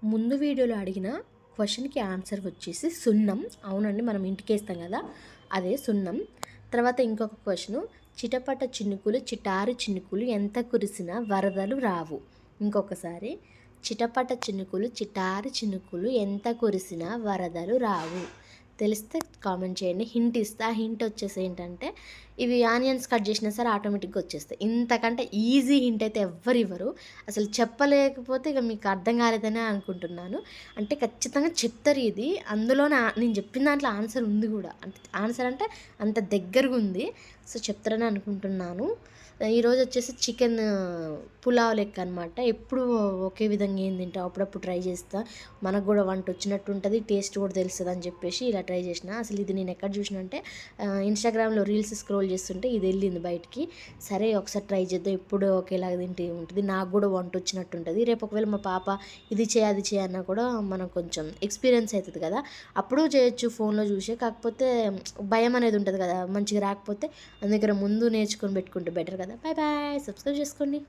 ముందు వీడియోలో అడిగిన క్వశ్చన్కి ఆన్సర్ వచ్చేసి సున్నం. అవునండి, మనం ఇంటికేస్తాం కదా, అదే సున్నం. తర్వాత ఇంకొక క్వశ్చను, చిటపట చినుకులు చిటారు చినుకులు ఎంత కురిసినా వరదలు రావు. ఇంకొకసారి, చిటపట చినుకులు చిటారు చినుకులు ఎంత కురిసినా వరదలు రావు. తెలిస్తే కామెంట్ చేయండి. హింట్ ఇస్తా. హింట్ వచ్చేసి ఏంటంటే, ఇవి ఆనియన్స్ కట్ చేసినా సరే ఆటోమేటిక్గా వచ్చేస్తాయి. ఇంతకంటే ఈజీ హింట్ అయితే ఎవ్వరు ఇవ్వరు. అసలు చెప్పలేకపోతే ఇక మీకు అర్థం కాలేదనే అనుకుంటున్నాను. అంటే ఖచ్చితంగా చెప్తారు ఇది. అందులోనే నేను చెప్పిన దాంట్లో ఆన్సర్ ఉంది కూడా. అంటే ఆన్సర్ అంటే అంత దగ్గరగా ఉంది. సో చెప్తారని అనుకుంటున్నాను. ఈరోజు వచ్చేసి చికెన్ పులావ్ లెక్క అనమాట. ఎప్పుడు ఒకే విధంగా ఏం తింటాం, అప్పుడప్పుడు ట్రై చేస్తా. మనకు కూడా వంట వచ్చినట్టు ఉంటుంది, టేస్ట్ కూడా తెలుస్తుంది అని చెప్పేసి ఇలా ట్రై చేసిన. అసలు ఇది నేను ఎక్కడ చూసిన అంటే ఇన్స్టాగ్రామ్లో రీల్స్ స్క్రోల్ చేస్తుంటే ఇది వెళ్ళింది బయటికి. సరే ఒకసారి ట్రై చేద్దాం, ఎప్పుడు ఒకేలాగా తింటే ఉంటుంది, నాకు కూడా వంట వచ్చినట్టు ఉంటుంది. రేపు ఒకవేళ మా పాప ఇది చేయ అది చేయన్నా కూడా మనం కొంచెం ఎక్స్పీరియన్స్ అవుతుంది కదా, అప్పుడు చేయొచ్చు ఫోన్లో చూసే. కాకపోతే భయం అనేది ఉంటుంది కదా మంచిగా రాకపోతే, అందుకని ముందు నేర్చుకొని పెట్టుకుంటే బెటర్ కదా. బాయ్ బాయ్, సబ్స్క్రైబ్ చేసుకోండి.